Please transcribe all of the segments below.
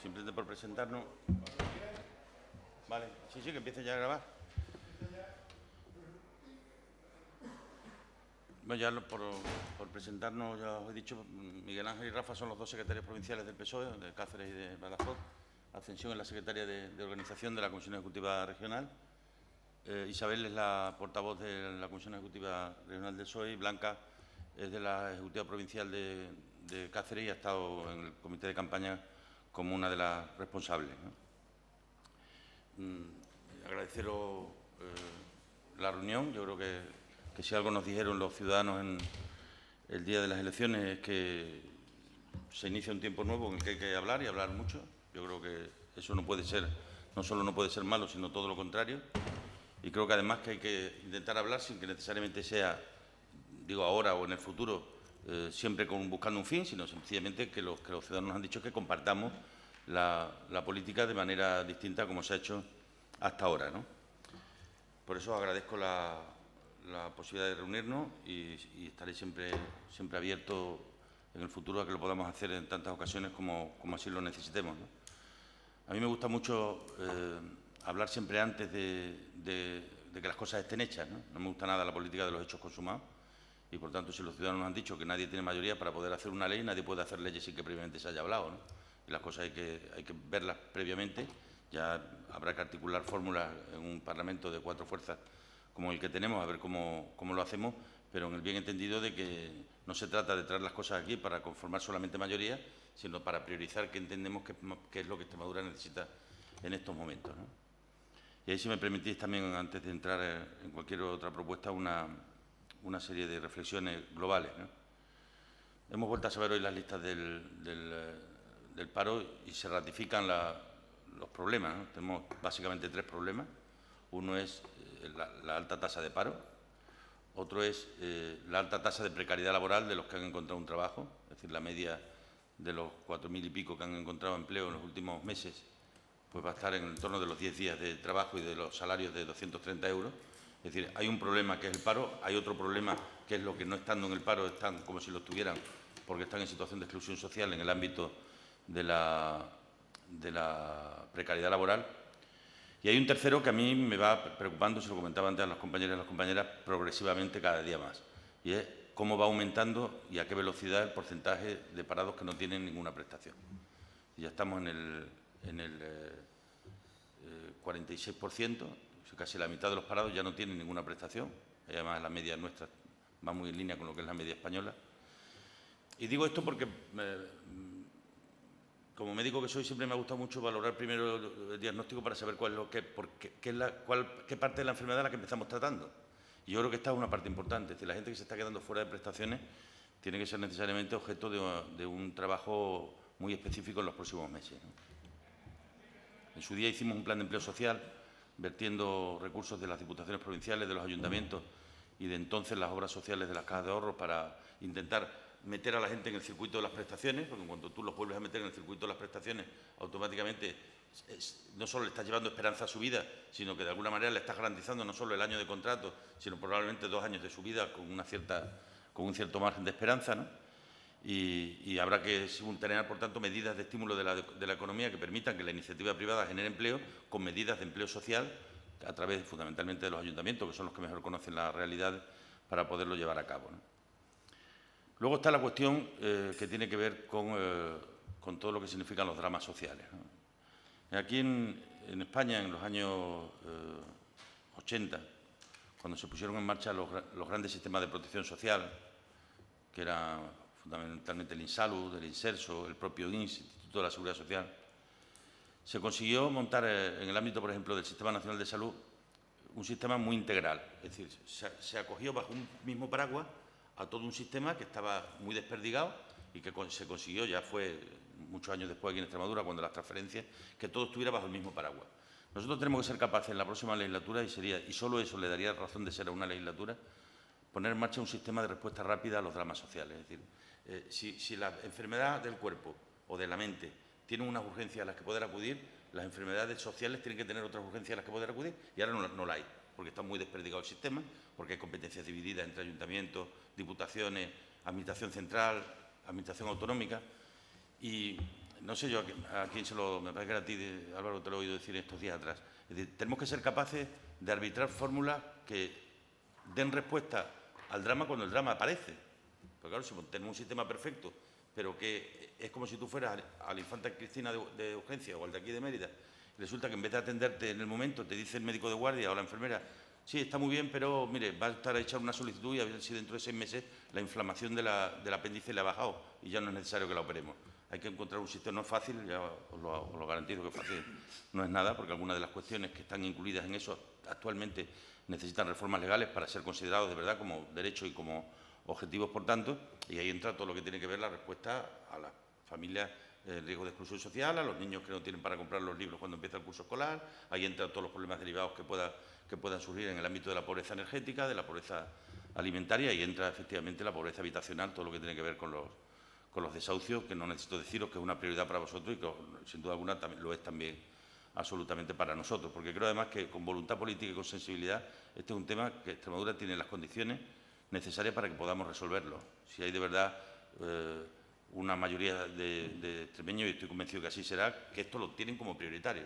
simplemente por presentarnos. Vale, sí, que empiece ya a grabar. Bueno, ya por presentarnos, ya os he dicho, Miguel Ángel y Rafa son los dos secretarios provinciales del PSOE, de Cáceres y de Badajoz. Ascensión es la secretaria de Organización de la Comisión Ejecutiva Regional. Isabel es la portavoz de la Comisión Ejecutiva Regional del PSOE y Blanca es de la Ejecutiva Provincial de Cáceres y ha estado en el comité de campaña como una de las responsables, ¿no? Agradeceros la reunión. Yo creo que si algo nos dijeron los ciudadanos en el día de las elecciones es que se inicia un tiempo nuevo en el que hay que hablar y hablar mucho. Yo creo que eso no puede ser, no solo no puede ser malo, sino todo lo contrario. Y creo que además que hay que intentar hablar sin que necesariamente sea, digo ahora o en el futuro, siempre buscando un fin, sino sencillamente que los ciudadanos nos han dicho que compartamos la política de manera distinta como se ha hecho hasta ahora, ¿no? Por eso agradezco la posibilidad de reunirnos y estaré siempre abierto en el futuro a que lo podamos hacer en tantas ocasiones como así lo necesitemos, ¿no? A mí me gusta mucho hablar siempre antes de que las cosas estén hechas, ¿no? No me gusta nada la política de los hechos consumados y, por tanto, si los ciudadanos nos han dicho que nadie tiene mayoría para poder hacer una ley, nadie puede hacer leyes sin que previamente se haya hablado, ¿no? Y las cosas hay que verlas previamente. Ya habrá que articular fórmulas en un Parlamento de 4 fuerzas como el que tenemos, a ver cómo lo hacemos, pero en el bien entendido de que no se trata de traer las cosas aquí para conformar solamente mayoría, sino para priorizar qué entendemos que es lo que Extremadura necesita en estos momentos, ¿no? Y ahí, si me permitís, también, antes de entrar en cualquier otra propuesta, una serie de reflexiones globales, ¿no? Hemos vuelto a saber hoy las listas del paro y se ratifican los problemas, ¿no? Tenemos básicamente 3 problemas. Uno es la alta tasa de paro, otro es la alta tasa de precariedad laboral de los que han encontrado un trabajo, es decir, la media de los 4.000 y pico que han encontrado empleo en los últimos meses, pues va a estar en el torno de los 10 días de trabajo y de los salarios de 230 euros. Es decir, hay un problema que es el paro, hay otro problema que es lo que no estando en el paro están como si lo estuvieran porque están en situación de exclusión social en el ámbito de la precariedad laboral. Y hay un tercero que a mí me va preocupando, se lo comentaba antes a los compañeros y a las compañeras, progresivamente cada día más. Y es cómo va aumentando y a qué velocidad el porcentaje de parados que no tienen ninguna prestación. Y ya estamos en el 46%, casi la mitad de los parados ya no tienen ninguna prestación. Y además la media nuestra va muy en línea con lo que es la media española. Y digo esto porque como médico que soy, siempre me ha gustado mucho valorar primero el diagnóstico para saber qué parte de la enfermedad es la que empezamos tratando. Y yo creo que esta es una parte importante. Es decir, la gente que se está quedando fuera de prestaciones tiene que ser necesariamente objeto de un trabajo muy específico en los próximos meses, ¿no? En su día hicimos un plan de empleo social, vertiendo recursos de las diputaciones provinciales, de los ayuntamientos y de entonces las obras sociales de las cajas de ahorros para intentar meter a la gente en el circuito de las prestaciones, porque cuando tú los vuelves a meter en el circuito de las prestaciones, automáticamente no solo le estás llevando esperanza a su vida, sino que de alguna manera le estás garantizando no solo el año de contrato, sino probablemente 2 años de su vida con un cierto margen de esperanza, ¿no? Y habrá que simultanear, por tanto, medidas de estímulo de la economía que permitan que la iniciativa privada genere empleo con medidas de empleo social a través fundamentalmente de los ayuntamientos, que son los que mejor conocen la realidad para poderlo llevar a cabo, ¿no? Luego está la cuestión que tiene que ver con todo lo que significan los dramas sociales, ¿no? Aquí en España, en los años 80, cuando se pusieron en marcha los grandes sistemas de protección social, que eran fundamentalmente el INSALUD, el INSERSO, el propio INS, Instituto de la Seguridad Social, se consiguió montar en el ámbito, por ejemplo, del Sistema Nacional de Salud, un sistema muy integral. Es decir, se acogió bajo un mismo paraguas a todo un sistema que estaba muy desperdigado y que se consiguió, ya fue muchos años después aquí en Extremadura, cuando las transferencias, que todo estuviera bajo el mismo paraguas. Nosotros tenemos que ser capaces en la próxima legislatura, y solo eso le daría razón de ser a una legislatura, poner en marcha un sistema de respuesta rápida a los dramas sociales. Es decir, si la enfermedad del cuerpo o de la mente tiene unas urgencias a las que poder acudir, las enfermedades sociales tienen que tener otras urgencias a las que poder acudir, y ahora no la hay, porque está muy desperdigado el sistema, porque hay competencias divididas entre ayuntamientos, diputaciones, administración central, administración autonómica, y no sé yo a quién me parece que era a ti, Álvaro, te lo he oído decir estos días atrás. Es decir, tenemos que ser capaces de arbitrar fórmulas que den respuesta al drama cuando el drama aparece. Porque claro, si tenemos un sistema perfecto, pero que es como si tú fueras a la infanta Cristina de urgencia o al de aquí de Mérida, y resulta que en vez de atenderte en el momento, te dice el médico de guardia o la enfermera: sí, está muy bien, pero mire, va a estar a echar una solicitud y a ver si dentro de 6 meses la inflamación del apéndice le ha bajado y ya no es necesario que la operemos. Hay que encontrar un sistema, no es fácil, ya os lo garantizo que fácil no es nada, porque algunas de las cuestiones que están incluidas en eso actualmente necesitan reformas legales para ser considerados de verdad como derechos y como objetivos, por tanto, y ahí entra todo lo que tiene que ver la respuesta a las familias en riesgo de exclusión social, a los niños que no tienen para comprar los libros cuando empieza el curso escolar, ahí entran todos los problemas derivados que puedan surgir en el ámbito de la pobreza energética, de la pobreza alimentaria, y entra efectivamente la pobreza habitacional, todo lo que tiene que ver con los desahucios, que no necesito deciros que es una prioridad para vosotros y que sin duda alguna también lo es también absolutamente para nosotros, porque creo además que con voluntad política y con sensibilidad este es un tema que Extremadura tiene las condiciones necesarias para que podamos resolverlo. Si hay de verdad una mayoría de extremeños, y estoy convencido que así será, que esto lo tienen como prioritario.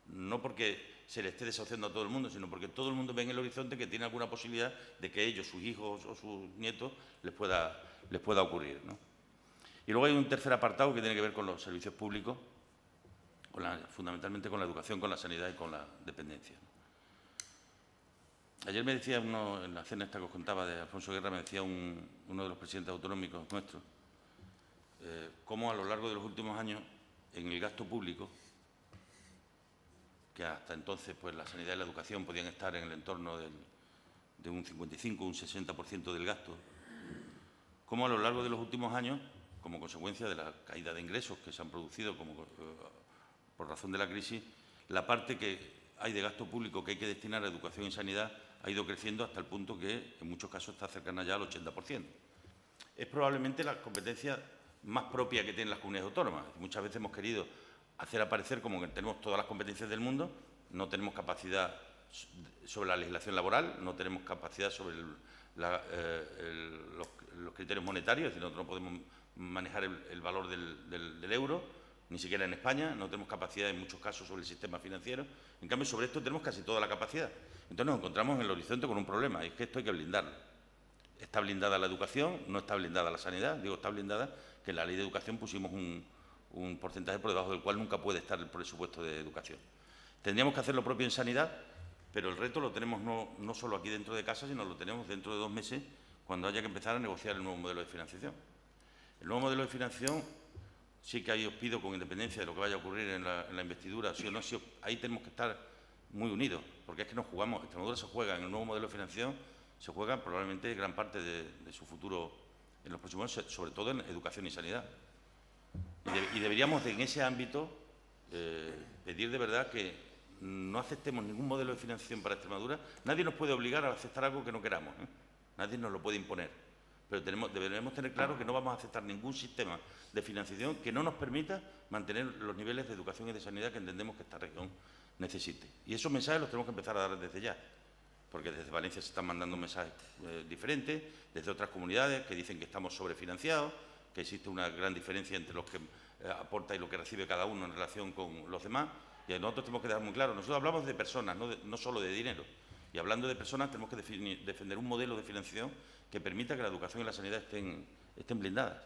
No porque se le esté desahuciando a todo el mundo, sino porque todo el mundo ve en el horizonte que tiene alguna posibilidad de que ellos, sus hijos o sus nietos, les pueda ocurrir, ¿no? Y luego hay un tercer apartado que tiene que ver con los servicios públicos, fundamentalmente con la educación, con la sanidad y con la dependencia. Ayer me decía uno, en la cena esta que os contaba de Alfonso Guerra, me decía uno de los presidentes autonómicos nuestros, cómo a lo largo de los últimos años en el gasto público, que hasta entonces pues la sanidad y la educación podían estar en el entorno de un 55, un 60% del gasto, cómo a lo largo de los últimos años, como consecuencia de la caída de ingresos que se han producido por razón de la crisis, la parte que hay de gasto público que hay que destinar a educación y sanidad ha ido creciendo hasta el punto que en muchos casos está cercana ya al 80%. Es probablemente la competencia más propia que tienen las comunidades autónomas. Muchas veces hemos querido hacer aparecer como que tenemos todas las competencias del mundo, no tenemos capacidad sobre la legislación laboral, no tenemos capacidad sobre los criterios monetarios, es decir, nosotros no podemos manejar el valor del euro, ni siquiera en España, no tenemos capacidad en muchos casos sobre el sistema financiero. En cambio, sobre esto tenemos casi toda la capacidad. Entonces nos encontramos en el horizonte con un problema, y es que esto hay que blindarlo. Está blindada la educación, no está blindada la sanidad. Digo, está blindada que en la ley de educación pusimos un porcentaje por debajo del cual nunca puede estar el presupuesto de educación. Tendríamos que hacer lo propio en sanidad, pero el reto lo tenemos no solo aquí dentro de casa, sino lo tenemos dentro de 2 meses, cuando haya que empezar a negociar el nuevo modelo de financiación. El nuevo modelo de financiación, sí que ahí os pido, con independencia de lo que vaya a ocurrir en la investidura, sí o no, sí, ahí tenemos que estar muy unidos, porque es que nos jugamos, Extremadura se juega en el nuevo modelo de financiación, se juega probablemente gran parte de su futuro en los próximos años, sobre todo en educación y sanidad. Y deberíamos, en ese ámbito, pedir de verdad que no aceptemos ningún modelo de financiación para Extremadura. Nadie nos puede obligar a aceptar algo que no queramos, ¿eh? Nadie nos lo puede imponer. Pero deberemos tener claro que no vamos a aceptar ningún sistema de financiación que no nos permita mantener los niveles de educación y de sanidad que entendemos que esta región necesite. Y esos mensajes los tenemos que empezar a dar desde ya, porque desde Valencia se están mandando mensajes diferentes, desde otras comunidades que dicen que estamos sobrefinanciados, que existe una gran diferencia entre los que aporta y lo que recibe cada uno en relación con los demás, y nosotros tenemos que dejar muy claro, nosotros hablamos de personas, no solo de dinero, y hablando de personas tenemos que defender un modelo de financiación que permita que la educación y la sanidad estén blindadas.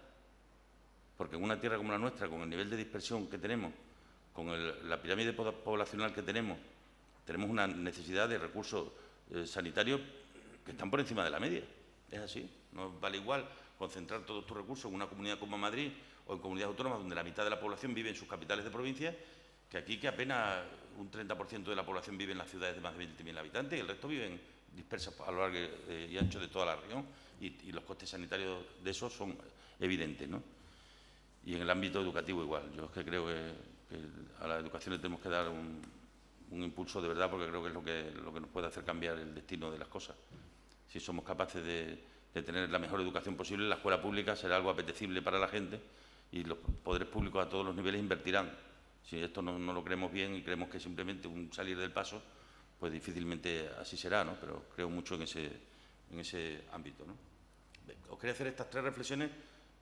Porque en una tierra como la nuestra, con el nivel de dispersión que tenemos, con la pirámide poblacional que tenemos una necesidad de recursos sanitarios que están por encima de la media. Es así. No vale igual concentrar todos tus recursos en una comunidad como Madrid o en comunidades autónomas donde la mitad de la población vive en sus capitales de provincia, que aquí, que apenas un 30% de la población vive en las ciudades de más de 20.000 habitantes y el resto viven dispersas a lo largo y ancho de toda la región, y los costes sanitarios de eso son evidentes, ¿no? Y en el ámbito educativo igual. Yo es que creo que a la educación le tenemos que dar un impulso de verdad, porque creo que es lo que nos puede hacer cambiar el destino de las cosas. Si somos capaces de tener la mejor educación posible, la escuela pública será algo apetecible para la gente y los poderes públicos a todos los niveles invertirán. Si esto no lo creemos bien y creemos que es simplemente un salir del paso, pues difícilmente así será, ¿no? Pero creo mucho en ese ámbito, ¿no? Os quería hacer estas 3 reflexiones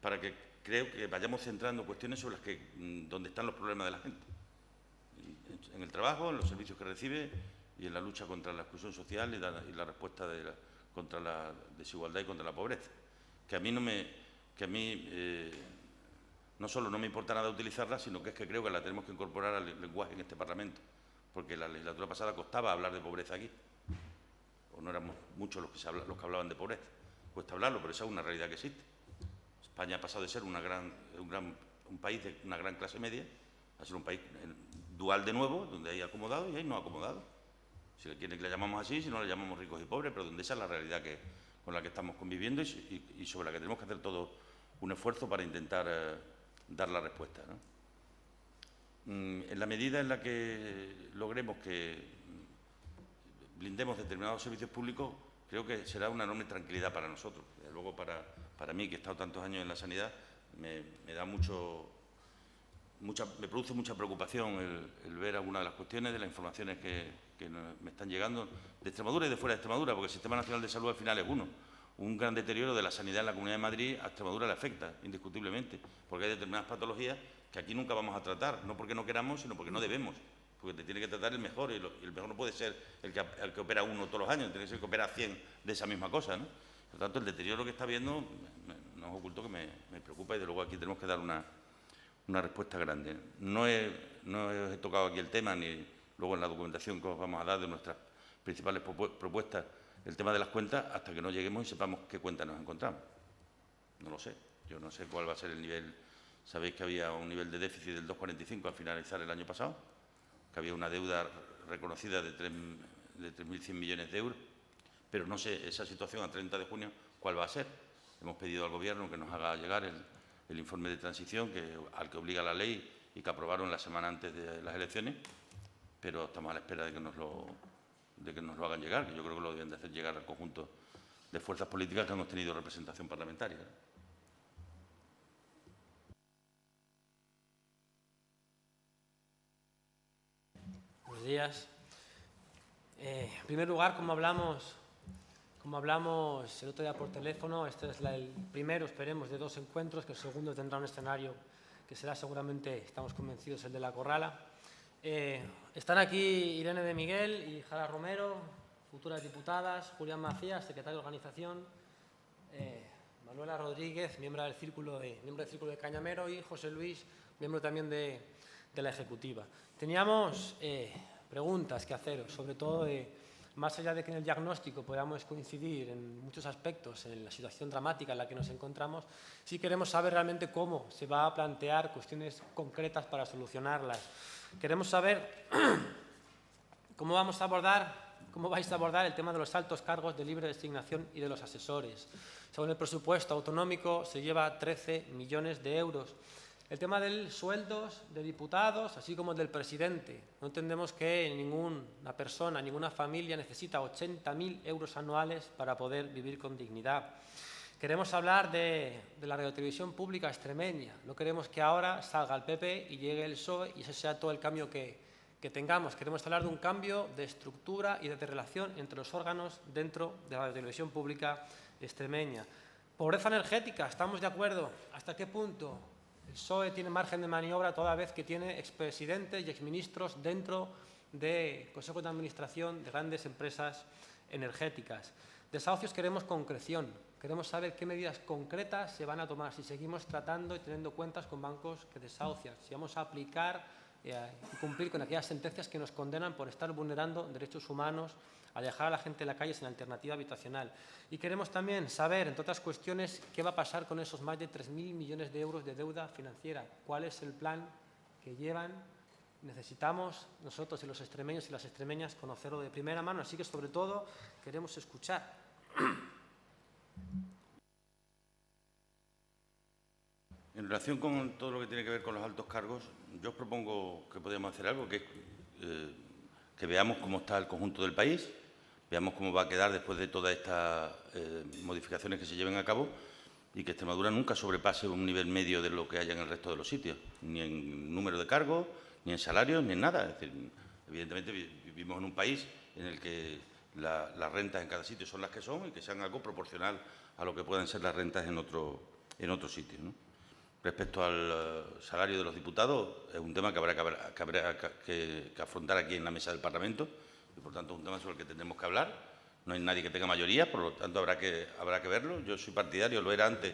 para que creo que vayamos centrando cuestiones sobre las que donde están los problemas de la gente. En el trabajo, en los servicios que recibe y en la lucha contra la exclusión social y la respuesta contra la desigualdad y contra la pobreza. Que a mí no solo no me importa nada utilizarla, sino que es que creo que la tenemos que incorporar al lenguaje en este Parlamento, porque la legislatura pasada costaba hablar de pobreza aquí, o no éramos muchos los que hablaban de pobreza. Cuesta hablarlo, pero esa es una realidad que existe. España ha pasado de ser un país de una gran clase media a ser un país dual de nuevo, donde hay acomodados y hay no acomodados. Si quieren que le llamamos así, si no le llamamos ricos y pobres, pero donde esa es la realidad con la que estamos conviviendo y sobre la que tenemos que hacer todo un esfuerzo para intentar dar la respuesta, ¿no? En la medida en la que logremos que blindemos determinados servicios públicos, creo que será una enorme tranquilidad para nosotros. Desde luego, para mí, que he estado tantos años en la sanidad, me produce mucha preocupación el ver algunas de las cuestiones, de las informaciones que me están llegando de Extremadura y de fuera de Extremadura, porque el Sistema Nacional de Salud al final es uno. Un gran deterioro de la sanidad en la Comunidad de Madrid a Extremadura le afecta, indiscutiblemente, porque hay determinadas patologías que aquí nunca vamos a tratar, no porque no queramos, sino porque no debemos, porque te tiene que tratar el mejor, y el mejor no puede ser el que opera uno todos los años, tiene que ser el que opera 100 de esa misma cosa, ¿no? Por lo tanto, el deterioro que está habiendo, no os oculto que me preocupa y, de luego, aquí tenemos que dar una respuesta grande. No he tocado aquí el tema, ni luego en la documentación que os vamos a dar de nuestras principales propuestas, el tema de las cuentas, hasta que no lleguemos y sepamos qué cuentas nos encontramos. No lo sé. Yo no sé cuál va a ser el nivel. Sabéis que había un nivel de déficit del 2,45 al finalizar el año pasado, que había una deuda reconocida de 3.100 millones de euros, pero no sé esa situación a 30 de junio cuál va a ser. Hemos pedido al Gobierno que nos haga llegar el informe de transición al que obliga la ley y que aprobaron la semana antes de las elecciones, pero estamos a la espera de que nos lo hagan llegar, que yo creo que lo deben de hacer llegar al conjunto de fuerzas políticas que hemos tenido representación parlamentaria. Buenos días. En primer lugar, como hablamos el otro día por teléfono, este es el primero, esperemos, de 2 encuentros, que el segundo tendrá un escenario que será seguramente, estamos convencidos, el de La Corrala. Están aquí Irene de Miguel y Jara Romero, futuras diputadas, Julián Macías, secretario de organización, Manuela Rodríguez, miembro del Círculo de Cañamero, y José Luis, miembro también de la Ejecutiva. Teníamos preguntas que haceros, sobre todo más allá de que en el diagnóstico podamos coincidir en muchos aspectos en la situación dramática en la que nos encontramos, sí queremos saber realmente cómo se va a plantear cuestiones concretas para solucionarlas. Queremos saber cómo vais a abordar el tema de los altos cargos de libre designación y de los asesores. Según el presupuesto autonómico se lleva 13 millones de euros. El tema de los sueldos de diputados, así como el del presidente. No entendemos que ninguna persona, ninguna familia necesita 80.000 euros anuales para poder vivir con dignidad. Queremos hablar de la radiotelevisión pública extremeña. No queremos que ahora salga el PP y llegue el PSOE y ese sea todo el cambio que tengamos. Queremos hablar de un cambio de estructura y de relación entre los órganos dentro de la radiotelevisión pública extremeña. Pobreza energética, ¿estamos de acuerdo? ¿Hasta qué punto el PSOE tiene margen de maniobra toda vez que tiene expresidentes y exministros dentro de consejos de administración de grandes empresas energéticas? Desahucios, queremos concreción. Queremos saber qué medidas concretas se van a tomar si seguimos tratando y teniendo cuentas con bancos que desahucian, si vamos a aplicar y cumplir con aquellas sentencias que nos condenan por estar vulnerando derechos humanos, a dejar a la gente en la calle sin alternativa habitacional. Y queremos también saber, entre otras cuestiones, qué va a pasar con esos más de 3.000 millones de euros de deuda financiera. ¿Cuál es el plan que llevan? Necesitamos nosotros y los extremeños y las extremeñas conocerlo de primera mano, así que sobre todo queremos escuchar. En relación con todo lo que tiene que ver con los altos cargos, yo os propongo que podamos hacer algo, que veamos cómo está el conjunto del país, veamos cómo va a quedar después de todas estas modificaciones que se lleven a cabo y que Extremadura nunca sobrepase un nivel medio de lo que haya en el resto de los sitios, ni en número de cargos, ni en salarios, ni en nada. Es decir, evidentemente vivimos en un país en el que las rentas en cada sitio son las que son y que sean algo proporcional a lo que puedan ser las rentas en otros sitios, ¿no? Respecto al salario de los diputados, es un tema que habrá que afrontar aquí en la mesa del Parlamento y, por tanto, es un tema sobre el que tendremos que hablar. No hay nadie que tenga mayoría, por lo tanto, habrá que verlo. Yo soy partidario, lo era antes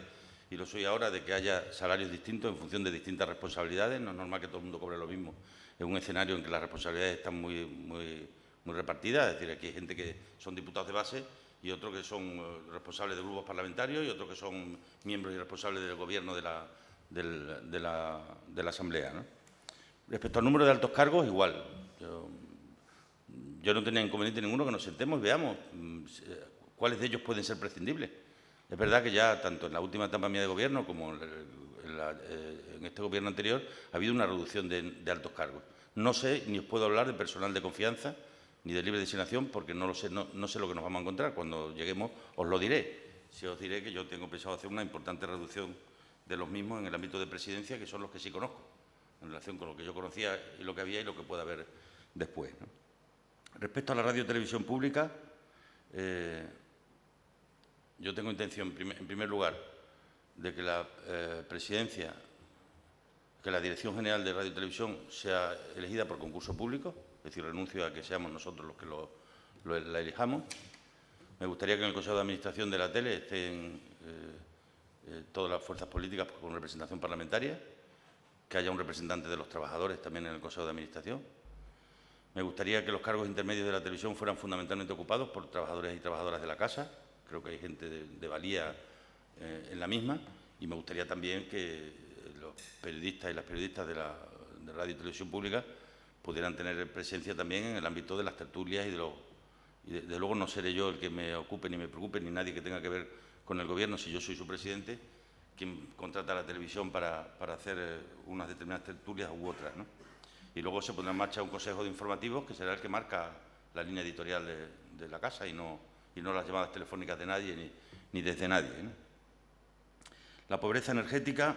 y lo soy ahora, de que haya salarios distintos en función de distintas responsabilidades. No es normal que todo el mundo cobre lo mismo en un escenario en que las responsabilidades están muy repartidas. Es decir, aquí hay gente que son diputados de base y otros que son responsables de grupos parlamentarios y otros que son miembros y responsables del Gobierno de la Asamblea, ¿no? Respecto al número de altos cargos, igual. Yo no tenía inconveniente ninguno que nos sentemos y veamos cuáles de ellos pueden ser prescindibles. Es verdad que ya, tanto en la última etapa mía de Gobierno como en este Gobierno anterior, ha habido una reducción de altos cargos. No sé, ni os puedo hablar de personal de confianza ni de libre designación, porque no lo sé, no sé lo que nos vamos a encontrar. Cuando lleguemos os lo diré. Sí os diré que yo tengo pensado hacer una importante reducción de los mismos en el ámbito de presidencia, que son los que sí conozco, en relación con lo que yo conocía y lo que había y lo que pueda haber después, ¿no? Respecto a la radio y televisión pública, yo tengo intención, en primer lugar, de que la presidencia, que la Dirección General de Radio y Televisión sea elegida por concurso público, es decir, renuncio a que seamos nosotros los que la elijamos. Me gustaría que en el Consejo de Administración de la tele estén todas las fuerzas políticas con representación parlamentaria, que haya un representante de los trabajadores también en el Consejo de Administración. Me gustaría que los cargos intermedios de la televisión fueran fundamentalmente ocupados por trabajadores y trabajadoras de la casa. Creo que hay gente de valía en la misma. Y me gustaría también que los periodistas y las periodistas de radio y televisión pública pudieran tener presencia también en el ámbito de las tertulias y de luego no seré yo el que me ocupe ni me preocupe, ni nadie que tenga que ver con el Gobierno, si yo soy su presidente, quien contrata a la televisión para hacer unas determinadas tertulias u otras, ¿no? Y luego se pondrá en marcha un consejo de informativos que será el que marca la línea editorial de la casa y no las llamadas telefónicas de nadie ni desde nadie, ¿no? La pobreza energética,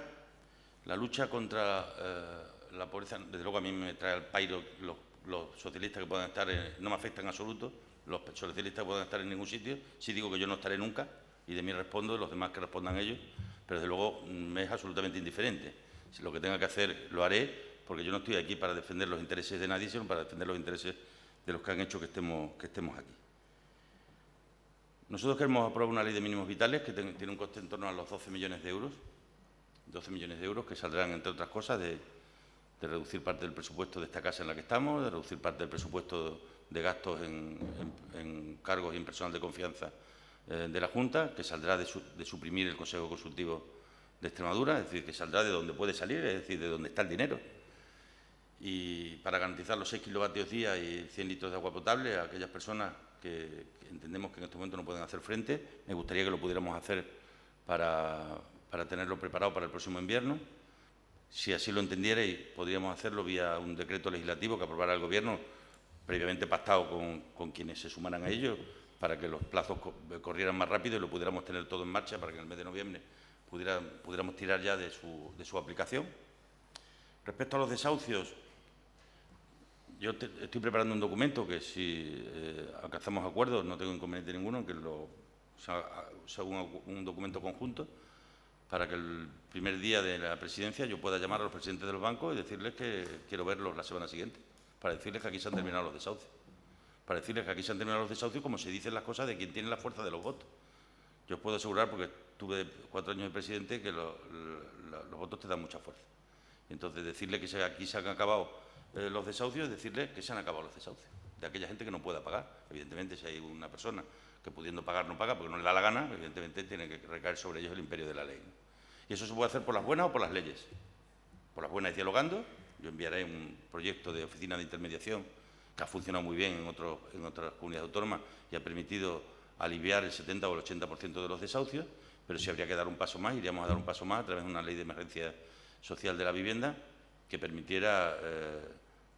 la lucha contra la pobreza, desde luego a mí me trae al pairo los socialistas que puedan estar, no me afectan en absoluto, los socialistas que puedan estar en ningún sitio. Sí digo que yo no estaré nunca y de mí respondo, los demás que respondan ellos, pero desde luego me es absolutamente indiferente. Si lo que tenga que hacer lo haré, porque yo no estoy aquí para defender los intereses de nadie, sino para defender los intereses de los que han hecho que estemos aquí. Nosotros queremos aprobar una ley de mínimos vitales que tiene un coste en torno a los 12 millones de euros. 12 millones de euros que saldrán, entre otras cosas, de reducir parte del presupuesto de esta casa en la que estamos, de reducir parte del presupuesto de gastos en cargos y en personal de confianza de la Junta, que saldrá de suprimir el Consejo Consultivo de Extremadura, es decir, que saldrá de donde puede salir, es decir, de donde está el dinero. Y para garantizar los 6 kilovatios día y 100 litros de agua potable a aquellas personas que entendemos que en este momento no pueden hacer frente, me gustaría que lo pudiéramos hacer para tenerlo preparado para el próximo invierno. Si así lo entendierais, podríamos hacerlo vía un decreto legislativo que aprobara el Gobierno, previamente pactado con quienes se sumaran a ello, para que los plazos corrieran más rápido y lo pudiéramos tener todo en marcha para que en el mes de noviembre pudiéramos tirar ya de su aplicación. Respecto a los desahucios, yo estoy preparando un documento que, si alcanzamos acuerdos, no tengo inconveniente ninguno en que sea un documento conjunto, para que el primer día de la presidencia yo pueda llamar a los presidentes de los bancos y decirles que quiero verlos la semana siguiente, para decirles que aquí se han terminado los desahucios. Para decirles que aquí se han terminado los desahucios como se dicen las cosas de quien tiene la fuerza de los votos. Yo os puedo asegurar, porque tuve 4 años de presidente, que los votos te dan mucha fuerza. Y entonces, decirle que aquí se han acabado los desahucios es decirle que se han acabado los desahucios de aquella gente que no pueda pagar. Evidentemente, si hay una persona que pudiendo pagar no paga porque no le da la gana, evidentemente tiene que recaer sobre ellos el imperio de la ley, ¿no? Y eso se puede hacer por las buenas o por las leyes. Por las buenas, dialogando. Yo enviaré un proyecto de oficina de intermediación que ha funcionado muy bien en otras comunidades autónomas y ha permitido aliviar el 70 o el 80% de los desahucios, pero si habría que dar un paso más, iríamos a dar un paso más a través de una ley de emergencia social de la vivienda que permitiera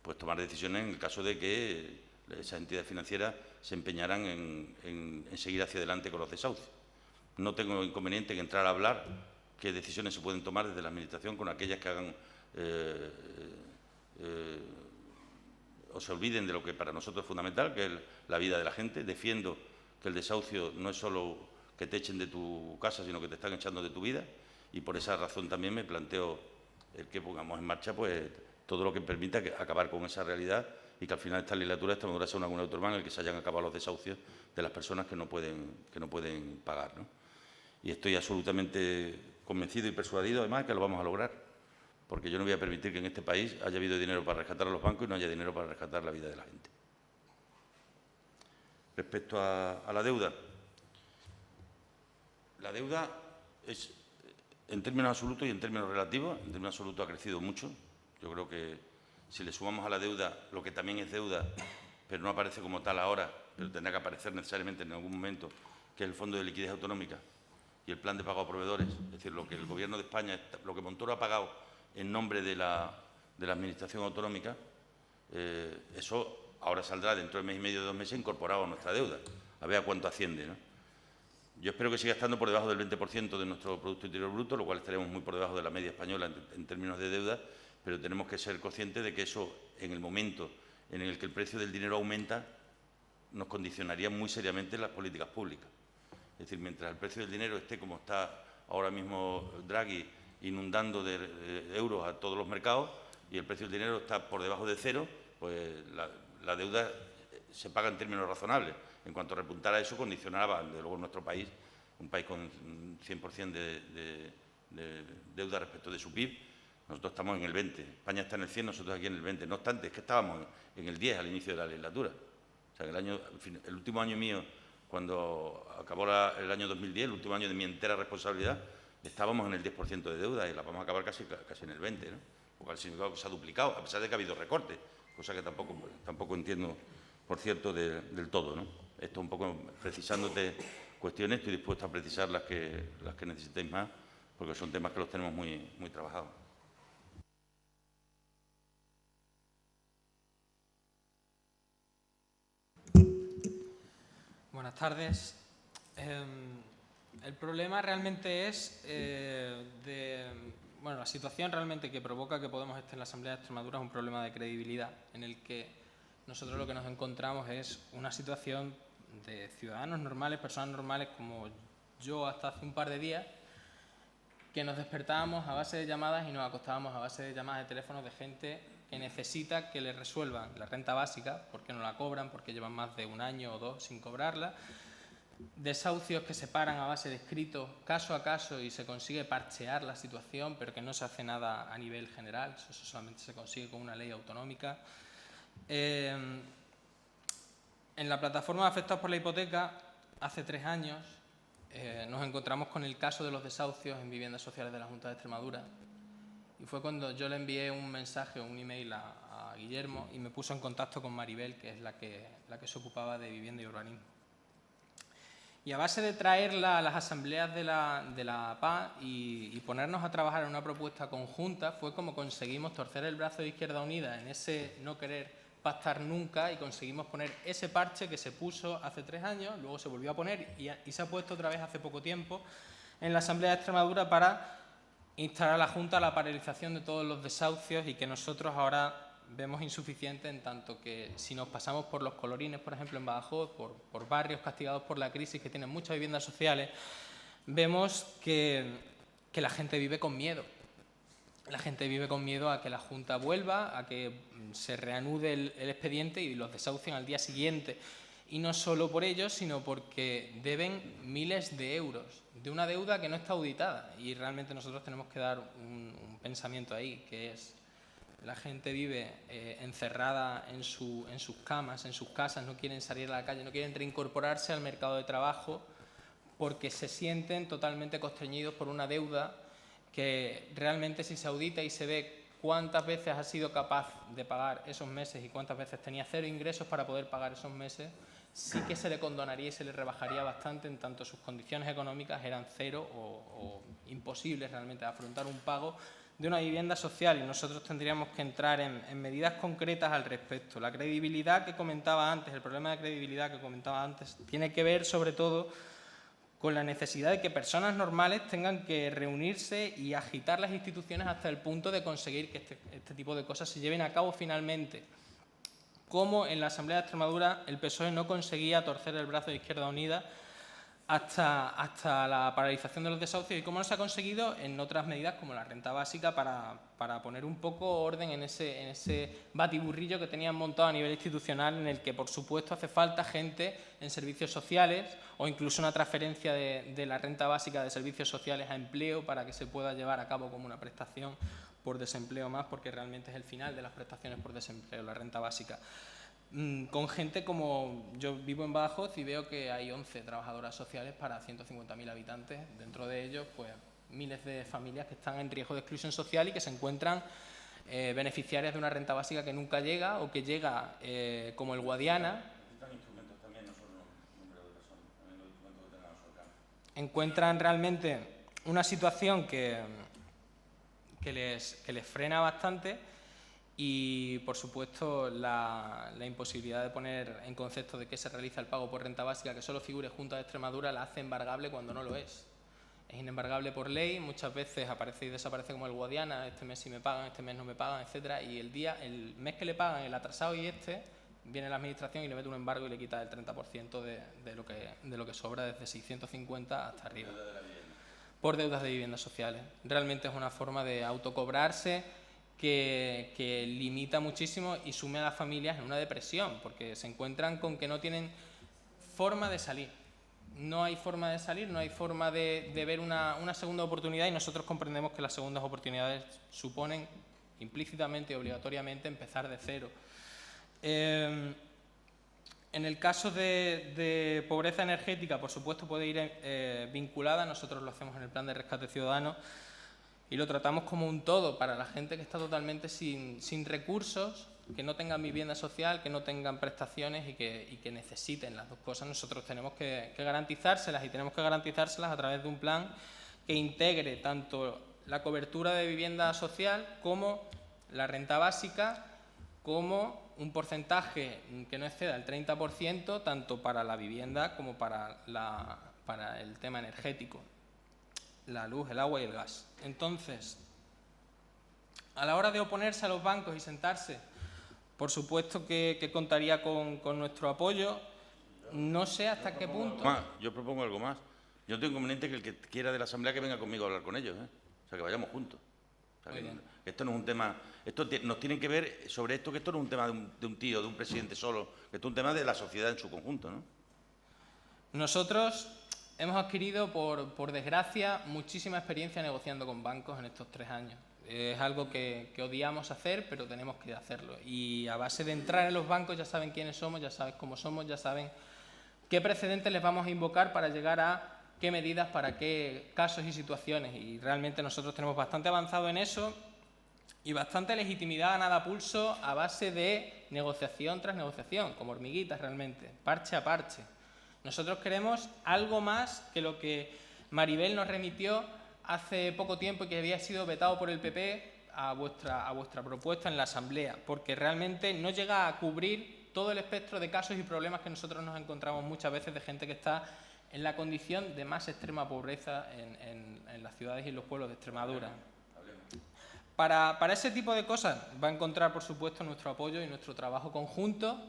pues tomar decisiones en el caso de que esas entidades financieras se empeñaran en seguir hacia adelante con los desahucios. No tengo inconveniente en entrar a hablar qué decisiones se pueden tomar desde la Administración con aquellas que hagan o se olviden de lo que para nosotros es fundamental, que es la vida de la gente. Defiendo que el desahucio no es solo que te echen de tu casa, sino que te están echando de tu vida, y por esa razón también me planteo el que pongamos en marcha pues todo lo que permita acabar con esa realidad y que al final de esta legislatura Extremadura sea una comunidad autónoma en la que se hayan acabado los desahucios de las personas que no pueden pagar, ¿no? Y estoy absolutamente convencido y persuadido, además, que lo vamos a lograr, porque yo no voy a permitir que en este país haya habido dinero para rescatar a los bancos y no haya dinero para rescatar la vida de la gente. Respecto a la deuda es, en términos absolutos y en términos relativos, en términos absolutos ha crecido mucho. Yo creo que si le sumamos a la deuda lo que también es deuda, pero no aparece como tal ahora, pero tendrá que aparecer necesariamente en algún momento, que es el Fondo de Liquidez Autonómica y el Plan de Pago a Proveedores, es decir, lo que el Gobierno de España, lo que Montoro ha pagado en nombre de la Administración Autonómica, eso ahora saldrá dentro de mes y medio, 2 meses, incorporado a nuestra deuda, a ver a cuánto asciende, ¿no? Yo espero que siga estando por debajo del 20% de nuestro Producto Interior Bruto, lo cual estaremos muy por debajo de la media española en términos de deuda, pero tenemos que ser conscientes de que eso, en el momento en el que el precio del dinero aumenta, nos condicionaría muy seriamente las políticas públicas. Es decir, mientras el precio del dinero esté como está ahora mismo Draghi, inundando de euros a todos los mercados, y el precio del dinero está por debajo de cero, pues la deuda se paga en términos razonables. En cuanto repuntara eso, condicionaba, desde luego, nuestro país, un país con 100% de deuda respecto de su PIB. Nosotros estamos en el 20, España está en el 100, nosotros aquí en el 20. No obstante, es que estábamos en el 10 al inicio de la legislatura. O sea, que el último año mío, cuando acabó el año 2010, el último año de mi entera responsabilidad, estábamos en el 10% de deuda y la vamos a acabar casi en el 20%, ¿no? Porque al significado que se ha duplicado, a pesar de que ha habido recortes, cosa que tampoco entiendo, por cierto, del todo, ¿no? Esto un poco precisándote cuestiones, estoy dispuesto a precisar las que necesitéis más, porque son temas que los tenemos muy trabajados. Buenas tardes. El problema realmente es la situación realmente que provoca que Podemos esté en la Asamblea de Extremadura es un problema de credibilidad, en el que nosotros lo que nos encontramos es una situación de ciudadanos normales, personas normales como yo hasta hace un par de días, que nos despertábamos a base de llamadas y nos acostábamos a base de llamadas de teléfonos de gente que necesita que le resuelvan la renta básica, porque no la cobran, porque llevan más de 1 año o 2 sin cobrarla, desahucios que se paran a base de escritos caso a caso y se consigue parchear la situación, pero que no se hace nada a nivel general, eso solamente se consigue con una ley autonómica. En la plataforma de afectados por la hipoteca, hace 3 años, nos encontramos con el caso de los desahucios en viviendas sociales de la Junta de Extremadura. Y fue cuando yo le envié un mensaje, un email a Guillermo y me puso en contacto con Maribel, que es la que se ocupaba de vivienda y urbanismo. Y a base de traerla a las asambleas de la PA y ponernos a trabajar en una propuesta conjunta, fue como conseguimos torcer el brazo de Izquierda Unida en ese no querer pactar nunca y conseguimos poner ese parche que se puso hace 3 años, luego se volvió a poner y se ha puesto otra vez hace poco tiempo en la Asamblea de Extremadura para instar a la Junta a la paralización de todos los desahucios y que nosotros ahora vemos insuficiente, en tanto que si nos pasamos por los colorines, por ejemplo, en Badajoz, por barrios castigados por la crisis que tienen muchas viviendas sociales, vemos que la gente vive con miedo. La gente vive con miedo a que la Junta vuelva, a que se reanude el expediente y los desahucien al día siguiente. Y no solo por ello, sino porque deben miles de euros de una deuda que no está auditada. Y realmente nosotros tenemos que dar un pensamiento ahí, que es: la gente vive encerrada en sus camas, en sus casas, no quieren salir a la calle, no quieren reincorporarse al mercado de trabajo porque se sienten totalmente constreñidos por una deuda que realmente, si se audita y se ve cuántas veces ha sido capaz de pagar esos meses y cuántas veces tenía 0 ingresos para poder pagar esos meses, sí que se le condonaría y se le rebajaría bastante, en tanto sus condiciones económicas eran 0 o imposibles realmente de afrontar un pago de una vivienda social, y nosotros tendríamos que entrar en medidas concretas al respecto. La credibilidad que comentaba antes, el problema de credibilidad que comentaba antes, tiene que ver sobre todo con la necesidad de que personas normales tengan que reunirse y agitar las instituciones hasta el punto de conseguir que este tipo de cosas se lleven a cabo finalmente. Como en la Asamblea de Extremadura el PSOE no conseguía torcer el brazo de Izquierda Unida hasta la paralización de los desahucios y cómo no se ha conseguido en otras medidas como la renta básica para poner un poco orden en ese batiburrillo que tenían montado a nivel institucional, en el que, por supuesto, hace falta gente en servicios sociales o incluso una transferencia de la renta básica de servicios sociales a empleo para que se pueda llevar a cabo como una prestación por desempleo más, porque realmente es el final de las prestaciones por desempleo, la renta básica. Con gente como yo vivo en Badajoz y veo que hay 11 trabajadoras sociales para 150.000 habitantes. Dentro de ellos, pues miles de familias que están en riesgo de exclusión social y que se encuentran beneficiarias de una renta básica que nunca llega o que llega como el Guadiana. Encuentran realmente una situación que les frena bastante. Y, por supuesto, la imposibilidad de poner en concepto de que se realiza el pago por renta básica, que solo figure Junta de Extremadura, la hace embargable cuando no lo es. Es inembargable por ley, muchas veces aparece y desaparece como el Guadiana, este mes sí me pagan, este mes no me pagan, etcétera, y el mes que le pagan, el atrasado y viene la Administración y le mete un embargo y le quita el 30% de lo que sobra, desde 650 hasta arriba. Por deudas de viviendas sociales. Realmente es una forma de autocobrarse que limita muchísimo y sume a las familias en una depresión, porque se encuentran con que no tienen forma de salir. No hay forma de salir, no hay forma de ver una segunda oportunidad, y nosotros comprendemos que las segundas oportunidades suponen implícitamente y obligatoriamente empezar de cero. En el caso de pobreza energética, por supuesto, puede ir vinculada. Nosotros lo hacemos en el Plan de Rescate Ciudadano y lo tratamos como un todo para la gente que está totalmente sin recursos, que no tengan vivienda social, que no tengan prestaciones y que necesiten las dos cosas. Nosotros tenemos que garantizárselas, y tenemos que garantizárselas a través de un plan que integre tanto la cobertura de vivienda social como la renta básica, como un porcentaje que no exceda el 30%, tanto para la vivienda como para el tema energético, la luz, el agua y el gas. Entonces, a la hora de oponerse a los bancos y sentarse, por supuesto que contaría con nuestro apoyo. No sé hasta qué punto. Yo propongo algo más. Yo no tengo inconveniente que el que quiera de la Asamblea que venga conmigo a hablar con ellos, ¿eh? O sea, que vayamos juntos. O sea, que esto no es un tema... nos tienen que ver sobre esto, que esto no es un tema de un tío, de un presidente solo, que esto es un tema de la sociedad en su conjunto, ¿no? Nosotros hemos adquirido, por desgracia, muchísima experiencia negociando con bancos en estos 3 años. Es algo que odiamos hacer, pero tenemos que hacerlo. Y a base de entrar en los bancos ya saben quiénes somos, ya saben cómo somos, ya saben qué precedentes les vamos a invocar para llegar a qué medidas, para qué casos y situaciones. Y realmente nosotros tenemos bastante avanzado en eso y bastante legitimidad ganada a pulso a base de negociación tras negociación, como hormiguitas realmente, parche a parche. Nosotros queremos algo más que lo que Maribel nos remitió hace poco tiempo y que había sido vetado por el PP a vuestra propuesta en la Asamblea, porque realmente no llega a cubrir todo el espectro de casos y problemas que nosotros nos encontramos muchas veces de gente que está en la condición de más extrema pobreza en las ciudades y en los pueblos de Extremadura. Para ese tipo de cosas va a encontrar, por supuesto, nuestro apoyo y nuestro trabajo conjunto,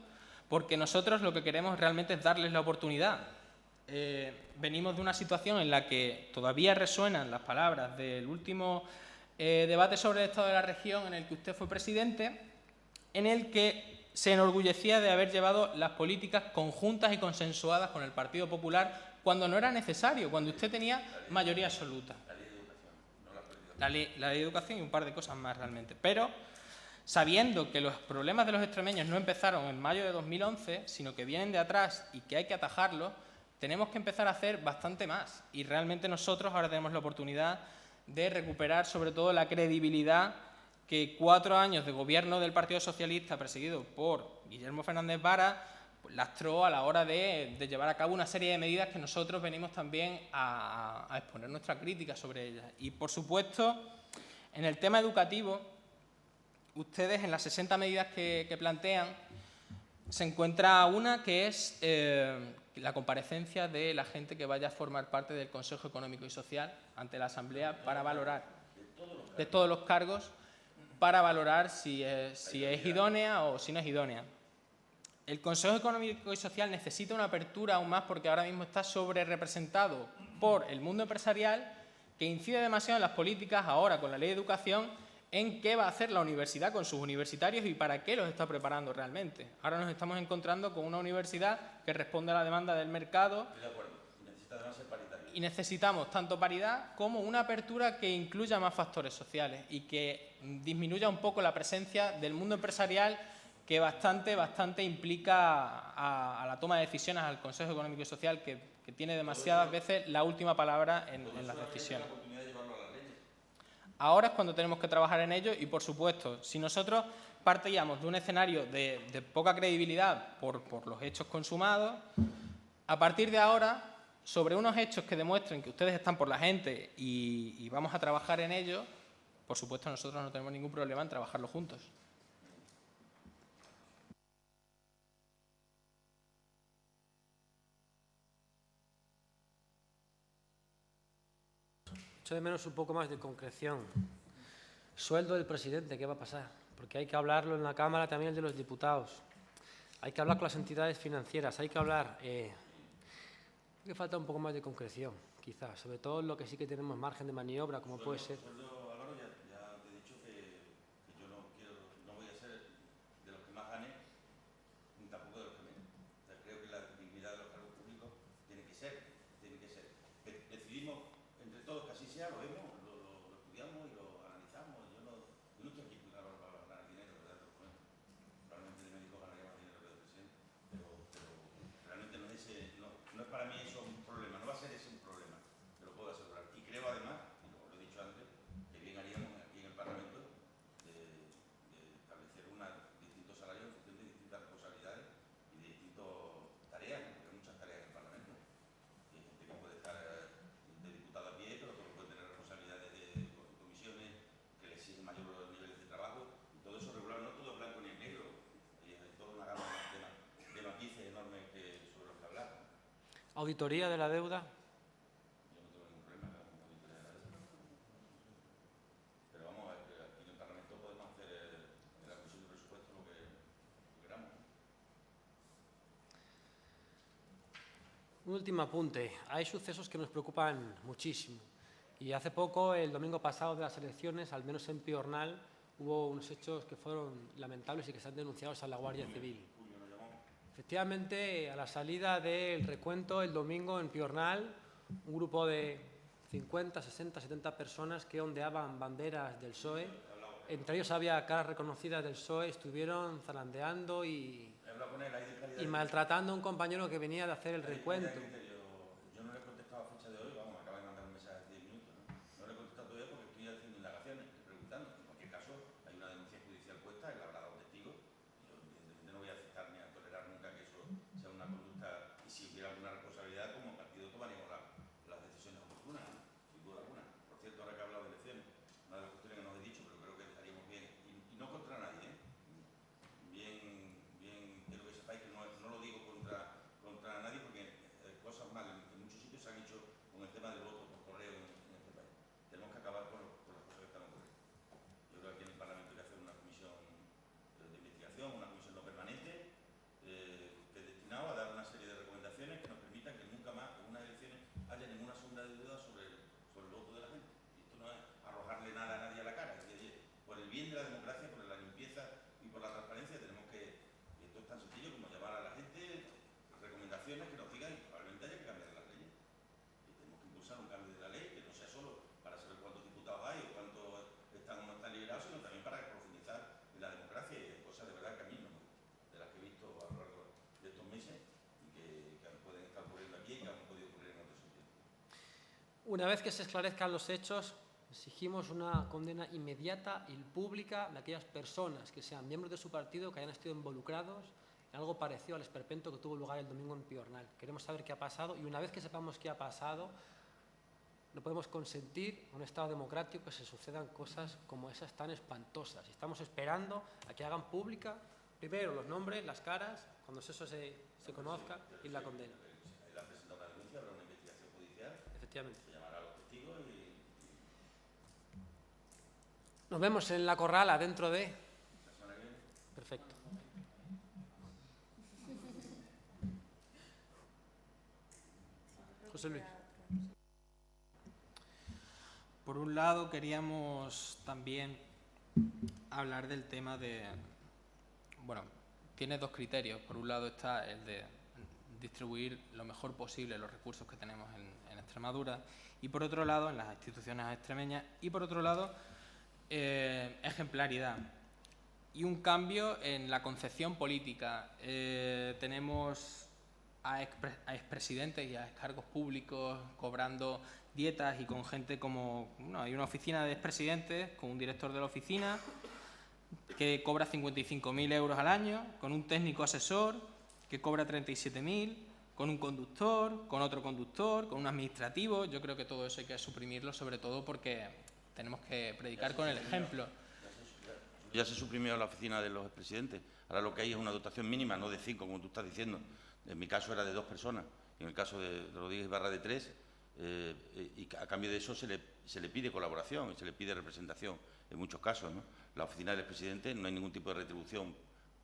porque nosotros lo que queremos realmente es darles la oportunidad. Venimos de una situación en la que todavía resuenan las palabras del último debate sobre el estado de la región, en el que usted fue presidente, en el que se enorgullecía de haber llevado las políticas conjuntas y consensuadas con el Partido Popular cuando no era necesario, cuando usted tenía mayoría absoluta. La ley de educación y un par de cosas más realmente. Pero sabiendo que los problemas de los extremeños no empezaron en mayo de 2011, sino que vienen de atrás y que hay que atajarlos, tenemos que empezar a hacer bastante más. Y realmente nosotros ahora tenemos la oportunidad de recuperar sobre todo la credibilidad que 4 años de gobierno del Partido Socialista, presidido por Guillermo Fernández Vara, pues lastró a la hora de llevar a cabo una serie de medidas que nosotros venimos también a exponer nuestra crítica sobre ellas. Y, por supuesto, en el tema educativo, ustedes en las 60 medidas que plantean se encuentra una que es la comparecencia de la gente que vaya a formar parte del Consejo Económico y Social ante la Asamblea para valorar, de todos los cargos, para valorar si es idónea o si no es idónea. el Consejo Económico y Social necesita una apertura aún más porque ahora mismo está sobre representado por el mundo empresarial, que incide demasiado en las políticas ahora con la ley de educación, en qué va a hacer la universidad con sus universitarios y para qué los está preparando realmente. Ahora nos estamos encontrando con una universidad que responde a la demanda del mercado. Estoy de acuerdo. Necesita además ser paritario. Y necesitamos tanto paridad como una apertura que incluya más factores sociales y que disminuya un poco la presencia del mundo empresarial, que bastante implica a la toma de decisiones, al Consejo Económico y Social, que tiene demasiadas veces la última palabra en las decisiones. Ahora es cuando tenemos que trabajar en ello y, por supuesto, si nosotros partíamos de un escenario de poca credibilidad por los hechos consumados, a partir de ahora, sobre unos hechos que demuestren que ustedes están por la gente y vamos a trabajar en ello, por supuesto nosotros no tenemos ningún problema en trabajarlo juntos. Echo de menos un poco más de concreción. Sueldo del presidente, ¿qué va a pasar? Porque hay que hablarlo en la Cámara, también el de los diputados. Hay que hablar con las entidades financieras, hay que hablar... que falta un poco más de concreción, quizás, sobre todo en lo que sí que tenemos margen de maniobra, como puede ser... Álvaro, ya te he dicho que yo no voy a ser de los que más gane, ni tampoco de los que menos. O sea, creo que la dignidad de los cargos públicos tiene que ser. Decidimos entre todos que así sea, lo vemos, lo estudiamos y lo analizamos. Yo no estoy aquí para ganar dinero, ¿verdad? Probablemente de médico ganaría más dinero que de presidente, pero realmente no es para mí eso un problema, no va a ser ese un problema, te lo puedo asegurar. Y creo además, y lo he dicho antes, que bien haríamos aquí en el Parlamento de establecer distintos salarios en función de distintas responsabilidades y de distintas tareas, porque hay muchas tareas en el Parlamento. Hay gente que puede estar de diputado a pie, pero que puede tener responsabilidades de comisiones que le exigen mayores niveles de trabajo, y todo eso regular, no todo es blanco ni es negro, y hay toda una gama de matices enormes sobre los que hablar. Auditoría de la deuda. Yo no tengo ningún problema con la auditoría de la deuda. Pero vamos a ver, que aquí en el Parlamento podemos hacer en la Comisión de Presupuestos lo que queramos. Un último apunte. Hay sucesos que nos preocupan muchísimo. Y hace poco, el domingo pasado de las elecciones, al menos en Piornal, hubo unos hechos que fueron lamentables y que están denunciados a la Guardia Civil. Efectivamente, a la salida del recuento el domingo en Piornal, un grupo de 50, 60, 70 personas que ondeaban banderas del PSOE, entre ellos había caras reconocidas del PSOE, estuvieron zarandeando y maltratando a un compañero que venía de hacer el recuento. Yo no le he contestado a fecha de hoy, vamos, me acaba de mandar un mensaje hace 10 minutos, no le he contestado todavía porque estoy haciendo indagaciones, estoy preguntando. En cualquier caso, hay una denuncia judicial puesta, él habrá dado testigo, y yo evidentemente no voy a aceptar ni a tolerar nunca que eso sea una conducta, y si hubiera alguna responsabilidad, como partido tomaríamos las decisiones oportunas, ¿no? Sin duda alguna. Por cierto, ahora que he hablado de elecciones, una de las cuestiones que nos he dicho, pero creo que estaríamos bien, y no contra nadie, bien, quiero que sepáis que no lo digo contra nadie, porque cosas malas en muchos sitios se han hecho con el tema del voto por correo en este país. Tenemos que acabar con las cosas que están ocurriendo. Yo creo que aquí en el Parlamento hay que hacer una comisión de investigación, una comisión no permanente, que es destinada a dar una serie de recomendaciones que nos permitan que nunca más en unas elecciones haya ninguna sombra de duda sobre el voto de la gente. Y esto no es arrojarle nada a nadie a la cara, es decir, por el bien de la democracia, por la limpieza y por la transparencia, tenemos que, y esto es tan sencillo como llamar a la gente, recomendaciones que nos digan, y probablemente haya que cambiar las leyes. Y tenemos que impulsar un cambio de la ley, que no sea solo para saber cuántos diputados hay o cuántos están o no están liberados, sino también para profundizar en la democracia, y hay cosas de verdad que a mí no me gustan, de las que he visto a lo largo de estos meses y que pueden estar ocurriendo aquí y que han podido ocurrir en otros sitios. Una vez que se esclarezcan los hechos, exigimos una condena inmediata y pública de aquellas personas que sean miembros de su partido que hayan estado involucrados en algo parecido al esperpento que tuvo lugar el domingo en Piornal. Queremos saber qué ha pasado y una vez que sepamos qué ha pasado, no podemos consentir en un Estado democrático que se sucedan cosas como esas tan espantosas. Y estamos esperando a que hagan pública primero los nombres, las caras, cuando eso se conozca, y la condena. Él ha presentado una denuncia, habrá una investigación judicial. Efectivamente. Se llamará a los testigos y... Nos vemos en la corrala dentro de... la semana que viene. Perfecto. José Luis. Por un lado, queríamos también hablar del tema de... Bueno, tiene dos criterios. Por un lado está el de distribuir lo mejor posible los recursos que tenemos en Extremadura, y por otro lado, en las instituciones extremeñas, y por otro lado, ejemplaridad y un cambio en la concepción política. Tenemos a expresidentes y a excargos públicos cobrando dietas y con gente como... Bueno, hay una oficina de expresidentes con un director de la oficina que cobra 55.000 euros al año, con un técnico asesor que cobra 37.000, con un conductor, con otro conductor, con un administrativo. Yo creo que todo eso hay que suprimirlo, sobre todo porque tenemos que predicar con el ejemplo. Ya se suprimió la oficina de los expresidentes. Ahora lo que hay es una dotación mínima, no de 5, como tú estás diciendo. En mi caso era de 2 personas. En el caso de Rodríguez Ibarra de 3. Y a cambio de eso se le pide colaboración y se le pide representación en muchos casos, ¿no? La oficina del expresidente no hay ningún tipo de retribución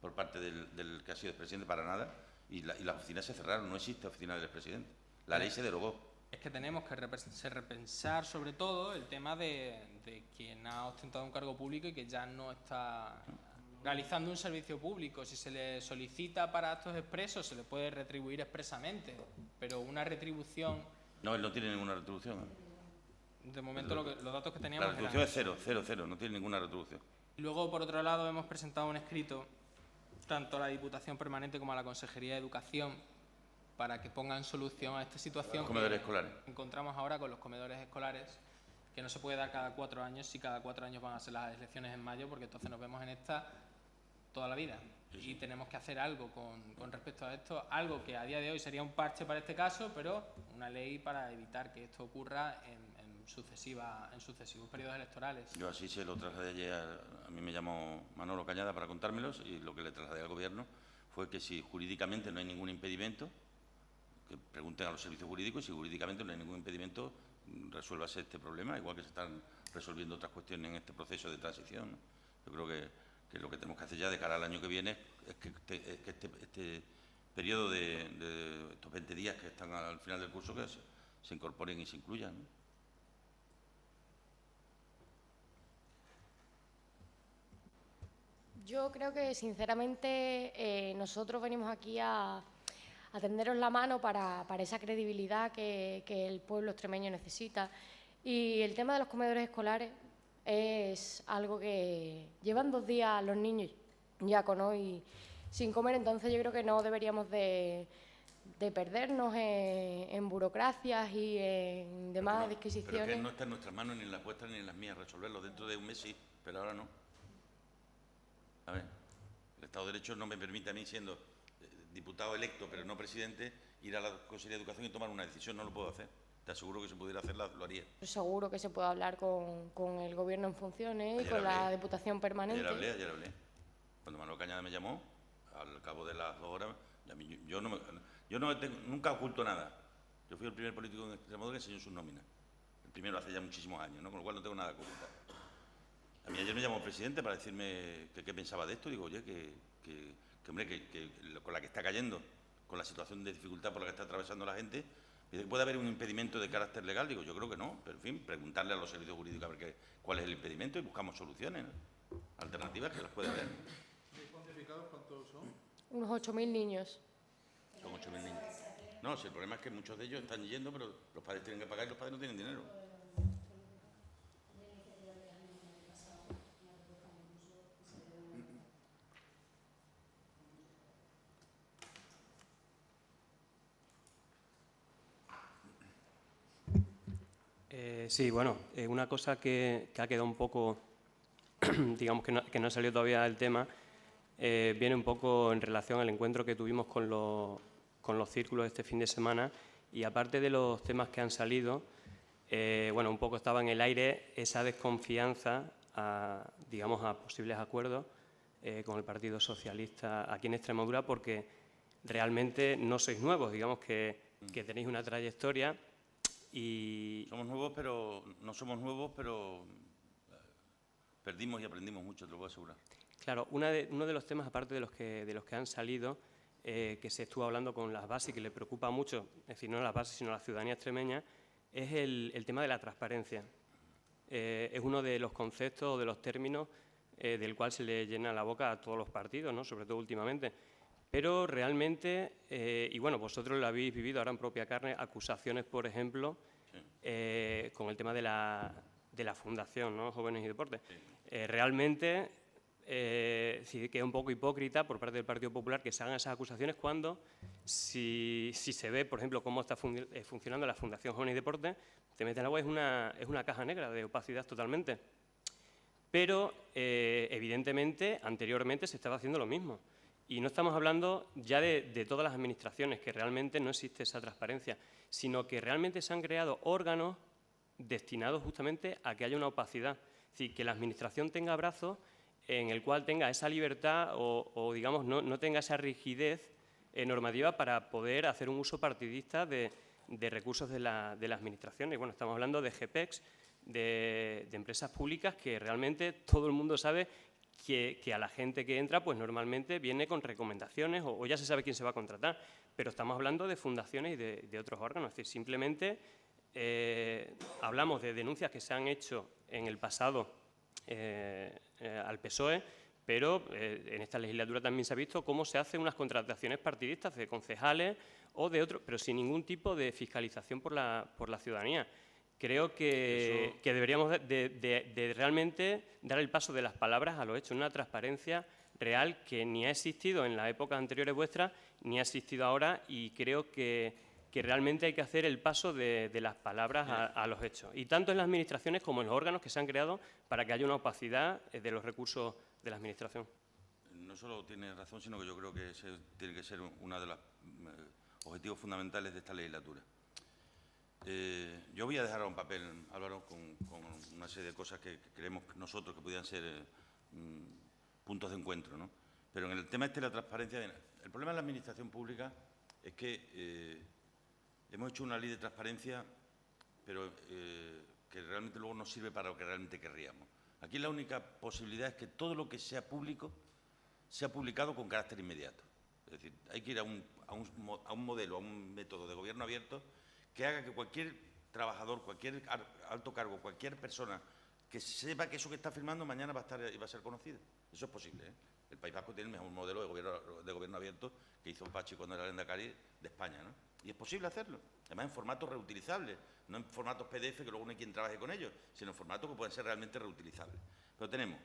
por parte del que ha sido expresidente para nada, y las oficinas se cerraron, no existe oficina del expresidente. La ley se derogó. Es que tenemos que repensar sobre todo el tema de quien ha ostentado un cargo público y que ya no está realizando un servicio público. Si se le solicita para actos expresos, se le puede retribuir expresamente, pero una retribución... No, él no tiene ninguna retribución. De momento los datos que teníamos... La retribución es cero, cero, cero, no tiene ninguna retribución. Luego, por otro lado, hemos presentado un escrito tanto a la Diputación Permanente como a la Consejería de Educación para que pongan solución a esta situación. Los comedores escolares. Encontramos ahora con los comedores escolares, que no se puede dar cada 4 años, si cada 4 años van a ser las elecciones en mayo, porque entonces nos vemos en esta toda la vida. Y tenemos que hacer algo con respecto a esto, algo que a día de hoy sería un parche para este caso, pero una ley para evitar que esto ocurra en sucesivos periodos electorales. Yo así se lo trasladé ayer, a mí me llamó Manolo Cañada para contármelos, y lo que le trasladé al Gobierno fue que si jurídicamente no hay ningún impedimento, que pregunten a los servicios jurídicos, y si jurídicamente no hay ningún impedimento, resuélvase este problema, igual que se están resolviendo otras cuestiones en este proceso de transición, ¿no? Yo creo que lo que tenemos que hacer ya de cara al año que viene es que este periodo de estos 20 días que están al final del curso, que se incorporen y se incluyan, ¿no? Yo creo que, sinceramente, nosotros venimos aquí a tenderos la mano para esa credibilidad que el pueblo extremeño necesita. Y el tema de los comedores escolares es algo que llevan 2 días los niños ya con hoy sin comer, entonces yo creo que no deberíamos de perdernos en burocracias y en demás disquisiciones. Pero que no está en nuestras manos, ni en las vuestras ni en las mías, resolverlo. Dentro de un mes sí, pero ahora no. A ver, el Estado de Derecho no me permite a mí, siendo diputado electo pero no presidente, ir a la Consejería de Educación y tomar una decisión. No lo puedo hacer. Te aseguro que si pudiera hacerla, lo haría. Seguro que se puede hablar con el Gobierno en funciones y con la Diputación Permanente. Ayer hablé. Cuando Manolo Cañada me llamó, al cabo de las 2 horas, yo nunca oculto nada. Yo fui el primer político en Extremadura que enseñó sus nóminas. El primero hace ya muchísimos años, ¿no? Con lo cual no tengo nada que ocultar. A mí ayer me llamó el presidente para decirme qué pensaba de esto. Digo, oye, hombre, que con la que está cayendo, con la situación de dificultad por la que está atravesando la gente, ¿puede haber un impedimento de carácter legal? Digo, yo creo que no, pero en fin, preguntarle a los servicios jurídicos a ver cuál es el impedimento y buscamos soluciones, ¿no? Alternativas que las puede haber. ¿Y cuantificados cuántos son? Unos 8.000 niños. Son 8.000 niños. No, si el problema es que muchos de ellos están yendo, pero los padres tienen que pagar y los padres no tienen dinero. Sí, bueno, una cosa que ha quedado un poco, digamos que no ha salido todavía del tema, viene un poco en relación al encuentro que tuvimos con los círculos este fin de semana, y aparte de los temas que han salido, bueno, un poco estaba en el aire esa desconfianza digamos, a posibles acuerdos con el Partido Socialista aquí en Extremadura, porque realmente no sois nuevos, digamos que tenéis una trayectoria. Y somos nuevos, pero no somos nuevos, pero perdimos y aprendimos mucho, te lo puedo asegurar. Claro, uno de los temas, aparte de los que han salido, que se estuvo hablando con las bases y que le preocupa mucho, es decir, no las bases, sino la ciudadanía extremeña, es el tema de la transparencia. Es uno de los conceptos o de los términos del cual se le llena la boca a todos los partidos, ¿no? Sobre todo últimamente. Pero realmente, y bueno, vosotros lo habéis vivido ahora en propia carne, acusaciones, por ejemplo, con el tema de la fundación, ¿no? Jóvenes y Deportes. Realmente sí queda un poco hipócrita por parte del Partido Popular que se hagan esas acusaciones cuando, si se ve, por ejemplo, cómo está funcionando la Fundación Jóvenes y Deportes, te metes en el agua, es una caja negra de opacidad totalmente. Pero, evidentemente, anteriormente se estaba haciendo lo mismo. Y no estamos hablando ya de todas las administraciones, que realmente no existe esa transparencia, sino que realmente se han creado órganos destinados justamente a que haya una opacidad. Es decir, que la administración tenga brazos en el cual tenga esa libertad o digamos, no tenga esa rigidez normativa para poder hacer un uso partidista de recursos de la administración. Y bueno, estamos hablando de GPEX, de empresas públicas que realmente todo el mundo sabe que a la gente que entra, pues normalmente viene con recomendaciones o ya se sabe quién se va a contratar. Pero estamos hablando de fundaciones y de otros órganos. Es decir, simplemente hablamos de denuncias que se han hecho en el pasado al PSOE, pero en esta legislatura también se ha visto cómo se hacen unas contrataciones partidistas de concejales o de otros, pero sin ningún tipo de fiscalización por la ciudadanía. Creo que deberíamos de realmente dar el paso de las palabras a los hechos, una transparencia real que ni ha existido en las épocas anteriores vuestras, ni ha existido ahora, y creo que realmente hay que hacer el paso de las palabras a los hechos. Y tanto en las administraciones como en los órganos que se han creado para que haya una opacidad de los recursos de la administración. No solo tiene razón, sino que yo creo que ese tiene que ser uno de los objetivos fundamentales de esta legislatura. Yo voy a dejar un papel, Álvaro, con una serie de cosas que creemos nosotros que podrían ser puntos de encuentro, ¿no? Pero en el tema de la transparencia, el problema de la administración pública es que hemos hecho una ley de transparencia, pero que realmente luego no sirve para lo que realmente querríamos. Aquí la única posibilidad es que todo lo que sea público sea publicado con carácter inmediato. Es decir, hay que ir a un modelo, a un método de gobierno abierto que haga que cualquier trabajador, cualquier alto cargo, cualquier persona que sepa que eso que está firmando mañana va a estar y va a ser conocido. Eso es posible, ¿eh? El País Vasco tiene el mejor modelo de gobierno abierto que hizo Pachi cuando era lehendakari de España, ¿no? Y es posible hacerlo, además en formatos reutilizables, no en formatos PDF que luego no hay quien trabaje con ellos, sino en formatos que pueden ser realmente reutilizables. Pero tenemos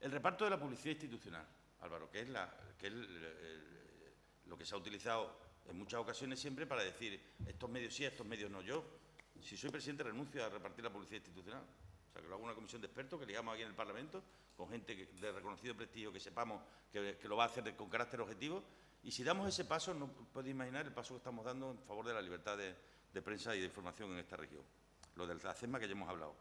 el reparto de la publicidad institucional, Álvaro, que es lo que se ha utilizado en muchas ocasiones siempre para decir estos medios sí, estos medios no. Yo, si soy presidente, renuncio a repartir la publicidad institucional. O sea, que lo hago una comisión de expertos que ligamos aquí en el Parlamento, con gente de reconocido prestigio que sepamos que lo va a hacer con carácter objetivo. Y si damos ese paso, no podéis imaginar el paso que estamos dando en favor de la libertad de prensa y de información en esta región. Lo del CESMA que ya hemos hablado.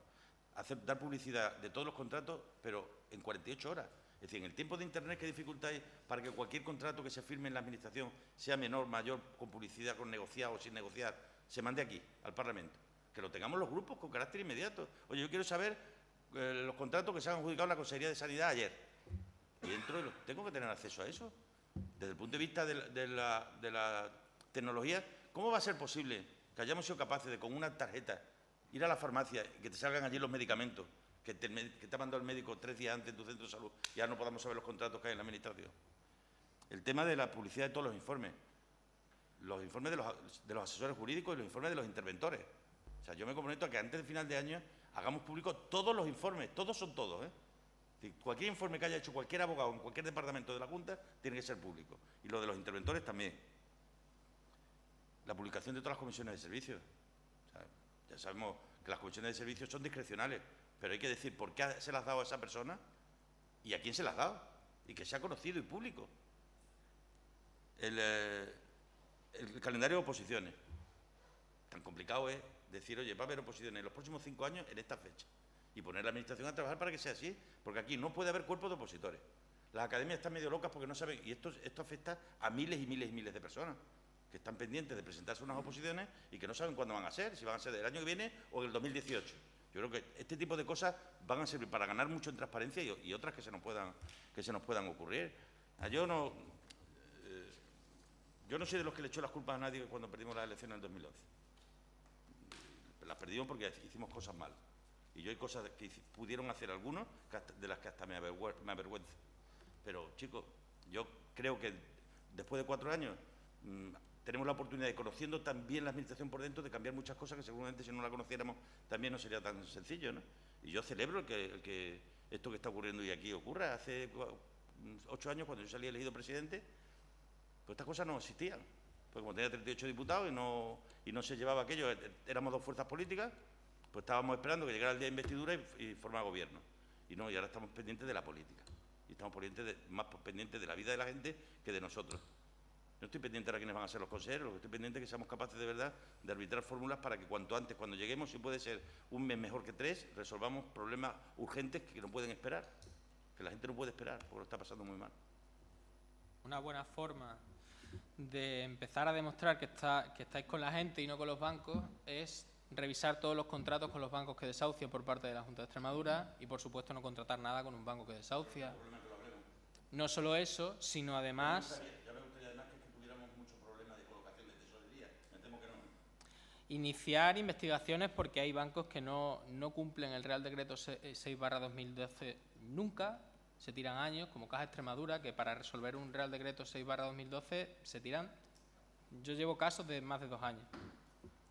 Dar publicidad de todos los contratos, pero en 48 horas. Es decir, en el tiempo de Internet, ¿qué dificultad hay para que cualquier contrato que se firme en la Administración, sea menor, mayor, con publicidad, con negociado o sin negociar, se mande aquí, al Parlamento? Que lo tengamos los grupos con carácter inmediato. Oye, yo quiero saber los contratos que se han adjudicado en la Consejería de Sanidad ayer. Y tengo que tener acceso a eso. Desde el punto de vista de la tecnología, ¿cómo va a ser posible que hayamos sido capaces de, con una tarjeta, ir a la farmacia y que te salgan allí los medicamentos que te ha mandado el médico 3 días antes en tu centro de salud y ya no podamos saber los contratos que hay en la Administración? El tema de la publicidad de todos los informes de los asesores jurídicos y los informes de los interventores. O sea, yo me comprometo a que antes del final de año hagamos públicos todos los informes, todos son todos, ¿eh? Cualquier informe que haya hecho cualquier abogado en cualquier departamento de la Junta tiene que ser público. Y lo de los interventores también. La publicación de todas las comisiones de servicios. O sea, ya sabemos que las comisiones de servicios son discrecionales, pero hay que decir por qué se las ha dado a esa persona y a quién se las ha dado. Y que sea conocido y público. El calendario de oposiciones. Tan complicado es decir, oye, va a haber oposiciones en los próximos 5 años en esta fecha. Y poner la Administración a trabajar para que sea así, porque aquí no puede haber cuerpos de opositores. Las academias están medio locas porque no saben, y esto afecta a miles y miles y miles de personas que están pendientes de presentarse unas oposiciones y que no saben cuándo van a ser, si van a ser del año que viene o del 2018. Yo creo que este tipo de cosas van a servir para ganar mucho en transparencia y otras que se nos puedan ocurrir. Yo no... Yo no soy de los que le echó las culpas a nadie cuando perdimos las elecciones en el 2011. Las perdimos porque hicimos cosas mal. Y yo hay cosas que pudieron hacer algunos de las que hasta me avergüenza. Pero, chicos, yo creo que después de 4 años tenemos la oportunidad de, conociendo también la Administración por dentro, de cambiar muchas cosas que seguramente si no la conociéramos también no sería tan sencillo, ¿no? Y yo celebro que esto que está ocurriendo hoy aquí ocurra. Hace 8 años, cuando yo salí elegido presidente, pues estas cosas no existían. Pues como tenía 38 diputados y no se llevaba aquello, éramos 2 fuerzas políticas, pues estábamos esperando que llegara el día de investidura y formar gobierno. Y ahora estamos pendientes de la política. Y estamos más pendientes de la vida de la gente que de nosotros. No estoy pendiente de quiénes van a ser los consejeros, lo que estoy pendiente es que seamos capaces de verdad de arbitrar fórmulas para que cuanto antes, cuando lleguemos, si puede ser un mes mejor que 3, resolvamos problemas urgentes que no pueden esperar. Que la gente no puede esperar, porque lo está pasando muy mal. Una buena forma de empezar a demostrar que estáis con la gente y no con los bancos es revisar todos los contratos con los bancos que desahucian por parte de la Junta de Extremadura y, por supuesto, no contratar nada con un banco que desahucia. No solo eso, sino además... Ya me gustaría además que tuviéramos muchos problemas de colocación de tesorería. Me temo que no. Iniciar investigaciones porque hay bancos que no cumplen el Real Decreto 6/2012 nunca, se tiran años, como Caja Extremadura, que para resolver un Real Decreto 6/2012 se tiran... Yo llevo casos de más de 2 años.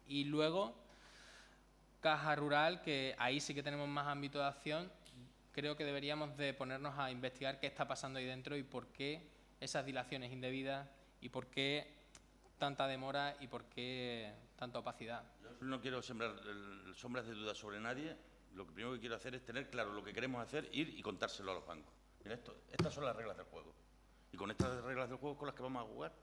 Y luego, Caja Rural, que ahí sí que tenemos más ámbito de acción. Creo que deberíamos de ponernos a investigar qué está pasando ahí dentro y por qué esas dilaciones indebidas y por qué tanta demora y por qué tanta opacidad. Yo no quiero sembrar sombras de duda sobre nadie. Lo que primero que quiero hacer es tener claro lo que queremos hacer, ir y contárselo a los bancos. Mira, estas son las reglas del juego. Y con estas reglas del juego con las que vamos a jugar.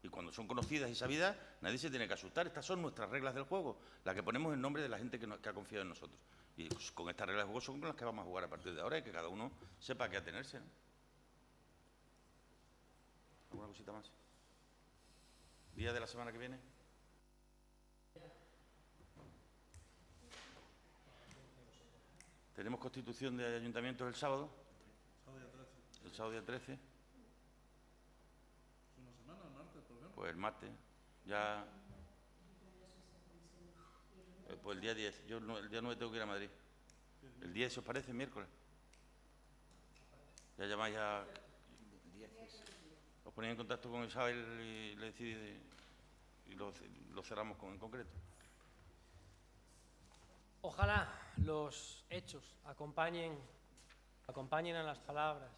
Y cuando son conocidas y sabidas, nadie se tiene que asustar. Estas son nuestras reglas del juego, las que ponemos en nombre de la gente que ha confiado en nosotros. Y pues, con estas reglas del juego son con las que vamos a jugar a partir de ahora y que cada uno sepa a qué atenerse, ¿no? ¿Alguna cosita más? ¿Día de la semana que viene? Tenemos constitución de ayuntamientos el sábado. El sábado día 13. ¿Una semana, el martes, por ejemplo? Pues el martes. Ya. Pues el día 10. Yo el día 9 tengo que ir a Madrid. ¿El 10 os parece? Miércoles. Ya llamáis a... Os ponéis en contacto con Isabel y le decís y lo cerramos en concreto. Ojalá los hechos acompañen a las palabras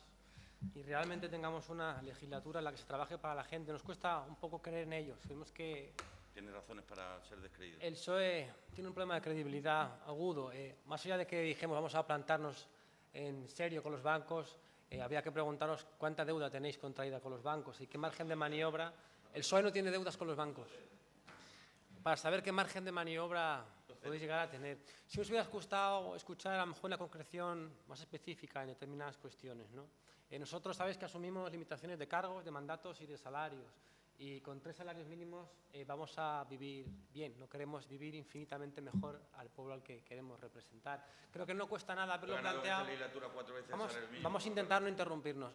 y realmente tengamos una legislatura en la que se trabaje para la gente. Nos cuesta un poco creer en ellos. Vemos que Tiene razones para ser descreído. el PSOE tiene un problema de credibilidad agudo. Más allá de que dijimos vamos a plantarnos en serio con los bancos, había que preguntarnos cuánta deuda tenéis contraída con los bancos y qué margen de maniobra. El PSOE no tiene deudas con los bancos. Para saber qué margen de maniobra podéis llegar a tener. Si os hubiera gustado escuchar a lo mejor una concreción más específica en determinadas cuestiones, ¿no? Nosotros sabéis que asumimos limitaciones de cargos, de mandatos y de salarios. Y con 3 salarios mínimos vamos a vivir bien. No queremos vivir infinitamente mejor al pueblo al que queremos representar. Creo que no cuesta nada haberlo planteado. Vamos a intentar no interrumpirnos.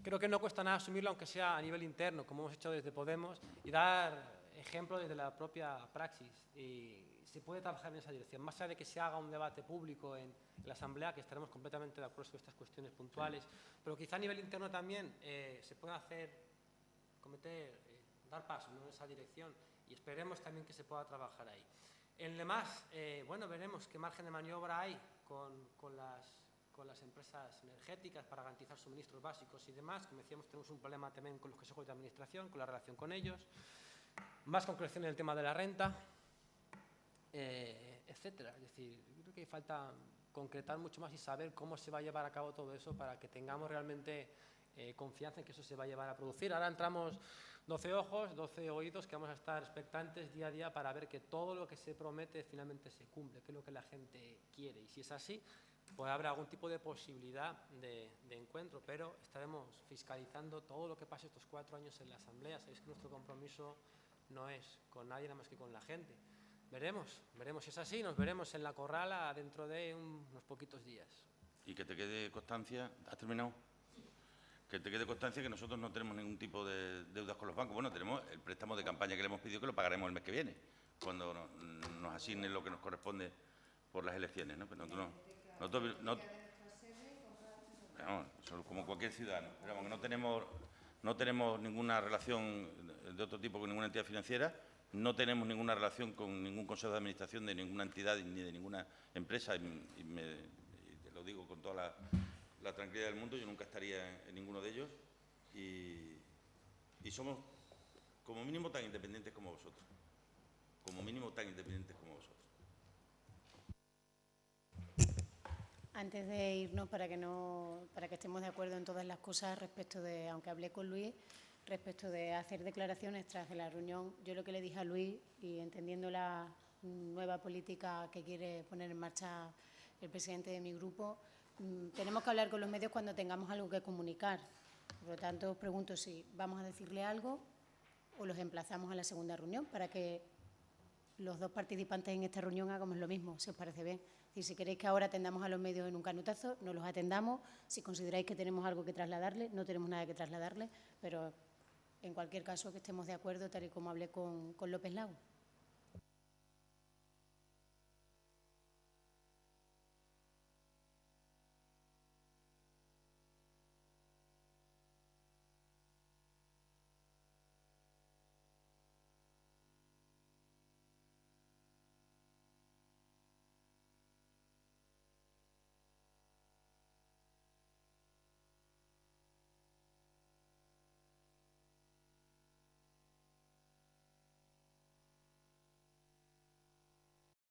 Creo que no cuesta nada asumirlo, aunque sea a nivel interno, como hemos hecho desde Podemos, y dar ejemplo desde la propia praxis. Y se puede trabajar en esa dirección. Más allá de que se haga un debate público en la Asamblea, que estaremos completamente de acuerdo sobre estas cuestiones puntuales, pero quizá a nivel interno también se pueda dar paso, ¿no?, en esa dirección, y esperemos también que se pueda trabajar ahí. En demás, bueno, veremos qué margen de maniobra hay con las empresas energéticas para garantizar suministros básicos y demás. Como decíamos, tenemos un problema también con los consejos de administración, con la relación con ellos. Más concreción en el tema de la renta, etcétera. Es decir, yo creo que falta concretar mucho más y saber cómo se va a llevar a cabo todo eso para que tengamos realmente confianza en que eso se va a llevar a producir. Ahora entramos 12 ojos, 12 oídos, que vamos a estar expectantes día a día para ver que todo lo que se promete finalmente se cumple, que es lo que la gente quiere. Y si es así, pues habrá algún tipo de posibilidad de encuentro, pero estaremos fiscalizando todo lo que pase estos 4 años en la Asamblea. Sabéis que nuestro compromiso no es con nadie nada más que con la gente. Veremos si es así, nos veremos en la Corrala dentro de unos poquitos días. Y que te quede constancia, ¿has terminado? que te quede constancia que nosotros no tenemos ningún tipo de deudas con los bancos. Bueno, tenemos el préstamo de campaña que le hemos pedido, que lo pagaremos el mes que viene, cuando nos asignen lo que nos corresponde por las elecciones, ¿no? Pero nosotros vamos, como cualquier ciudadano, pero vamos, que no tenemos ninguna relación de otro tipo con ninguna entidad financiera, no tenemos ninguna relación con ningún consejo de administración de ninguna entidad ni de ninguna empresa, y te lo digo con toda la tranquilidad del mundo. Yo nunca estaría en ninguno de ellos y somos como mínimo tan independientes como vosotros, como mínimo tan independientes como vosotros. Antes de irnos, para que estemos de acuerdo en todas las cosas respecto de, aunque hablé con Luis, respecto de hacer declaraciones tras de la reunión, yo lo que le dije a Luis, y entendiendo la nueva política que quiere poner en marcha el presidente de mi grupo, tenemos que hablar con los medios cuando tengamos algo que comunicar. Por lo tanto, os pregunto si vamos a decirle algo o los emplazamos a la segunda reunión para que los dos participantes en esta reunión hagamos lo mismo, si os parece bien. Y si queréis que ahora atendamos a los medios en un canutazo, no los atendamos. Si consideráis que tenemos algo que trasladarle, no tenemos nada que trasladarle, pero en cualquier caso que estemos de acuerdo, tal y como hablé con López Lago.